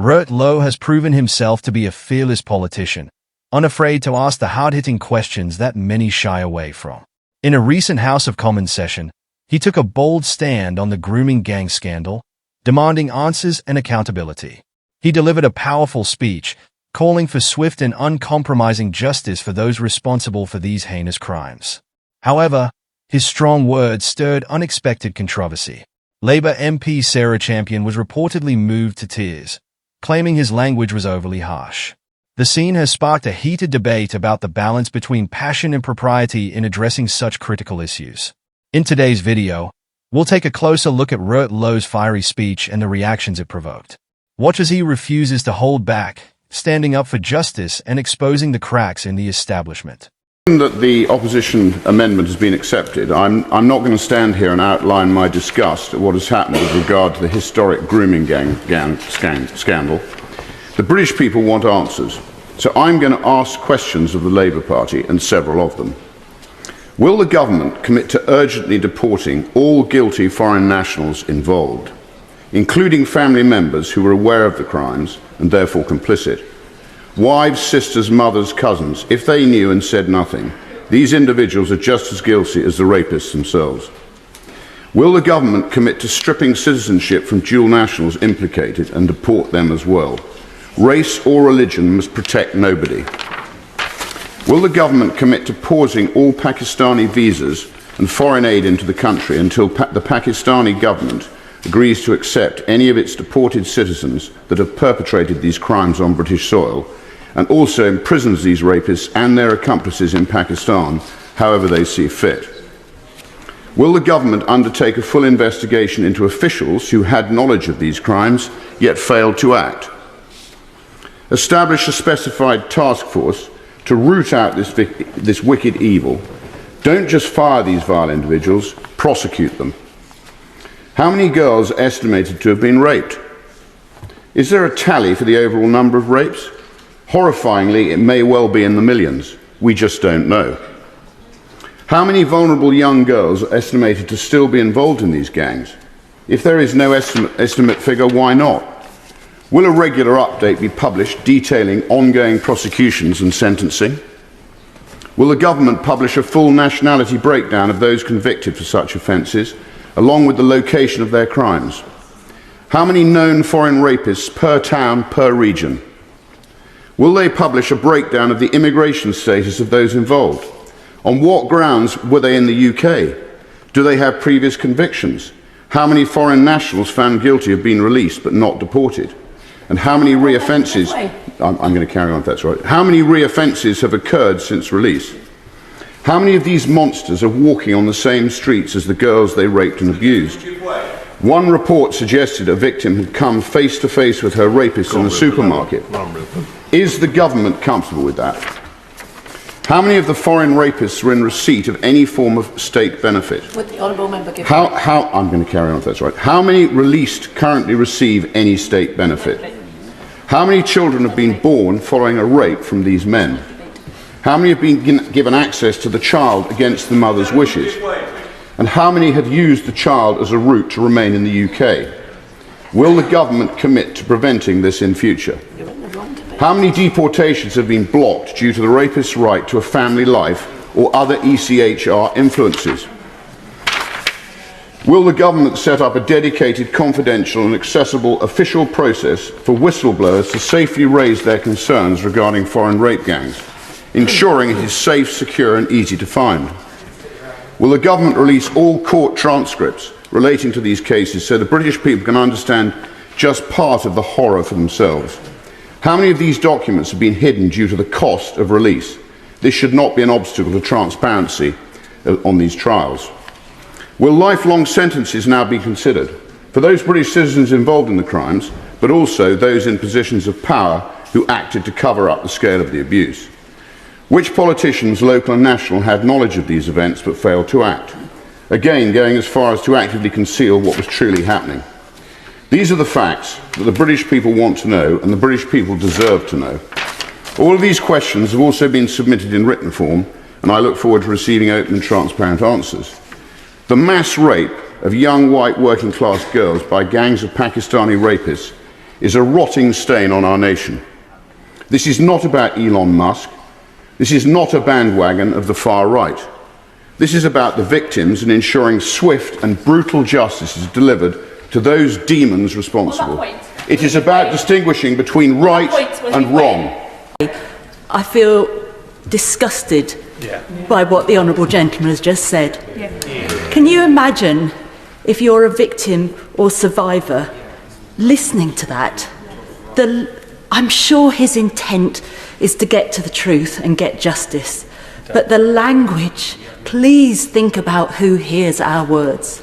Rupert Lowe has proven himself to be a fearless politician, unafraid to ask the hard-hitting questions that many shy away from. In a recent House of Commons session, he took a bold stand on the grooming gang scandal, demanding answers and accountability. He delivered a powerful speech, calling for swift and uncompromising justice for those responsible for these heinous crimes. However, his strong words stirred unexpected controversy. Labour MP Sarah Champion was reportedly moved to tears, claiming his language was overly harsh. The scene has sparked a heated debate about the balance between passion and propriety in addressing such critical issues. In today's video, we'll take a closer look at Rupert Lowe's fiery speech and the reactions it provoked. Watch as he refuses to hold back, standing up for justice and exposing the cracks in the establishment. That the opposition amendment has been accepted, I'm not going to stand here and outline my disgust at what has happened with regard to the historic grooming gang scandal. The British people want answers, so I'm going to ask questions of the Labour Party and several of them. Will the government commit to urgently deporting all guilty foreign nationals involved, including family members who were aware of the crimes and therefore complicit? Wives, sisters, mothers, cousins, if they knew and said nothing, these individuals are just as guilty as the rapists themselves. Will the government commit to stripping citizenship from dual nationals implicated and deport them as well? Race or religion must protect nobody. Will the government commit to pausing all Pakistani visas and foreign aid into the country until the Pakistani government agrees to accept any of its deported citizens that have perpetrated these crimes on British soil, and also imprisons these rapists and their accomplices in Pakistan, however they see fit? Will the government undertake a full investigation into officials who had knowledge of these crimes yet failed to act? Establish a specified task force to root out this wicked evil. Don't just fire these vile individuals, prosecute them. How many girls are estimated to have been raped? Is there a tally for the overall number of rapes? Horrifyingly, it may well be in the millions. We just don't know. How many vulnerable young girls are estimated to still be involved in these gangs? If there is no estimate figure, why not? Will a regular update be published detailing ongoing prosecutions and sentencing? Will the government publish a full nationality breakdown of those convicted for such offences, along with the location of their crimes? How many known foreign rapists per town, per region? Will they publish a breakdown of the immigration status of those involved? On what grounds were they in the UK? Do they have previous convictions? How many foreign nationals found guilty have been released but not deported? And how many re-offences, I'm going to carry on if that's right, how many re-offences have occurred since release? How many of these monsters are walking on the same streets as the girls they raped and abused? One report suggested a victim had come face to face with her rapist in a supermarket. Is the government comfortable with that? How many of the foreign rapists were in receipt of any form of state benefit? Would the honourable member give I'm going to carry on if that's right. How many released currently receive any state benefit? How many children have been born following a rape from these men? How many have been given access to the child against the mother's wishes? And how many have used the child as a route to remain in the UK? Will the government commit to preventing this in future? How many deportations have been blocked due to the rapist's right to a family life or other ECHR influences? Will the government set up a dedicated, confidential and accessible official process for whistleblowers to safely raise their concerns regarding foreign rape gangs, ensuring it is safe, secure and easy to find? Will the government release all court transcripts relating to these cases so the British people can understand just part of the horror for themselves? How many of these documents have been hidden due to the cost of release? This should not be an obstacle to transparency on these trials. Will lifelong sentences now be considered for those British citizens involved in the crimes, but also those in positions of power who acted to cover up the scale of the abuse? Which politicians, local and national, had knowledge of these events but failed to act? Again, going as far as to actively conceal what was truly happening. These are the facts that the British people want to know and the British people deserve to know. All of these questions have also been submitted in written form, and I look forward to receiving open and transparent answers. The mass rape of young white working class girls by gangs of Pakistani rapists is a rotting stain on our nation. This is not about Elon Musk. This is not a bandwagon of the far right. This is about the victims and ensuring swift and brutal justice is delivered to those demons responsible. It is about distinguishing between right and wrong. I feel disgusted by what the Honourable Gentleman has just said. Can you imagine if you're a victim or survivor listening to that? I'm sure his intent is to get to the truth and get justice. But the language, please think about who hears our words.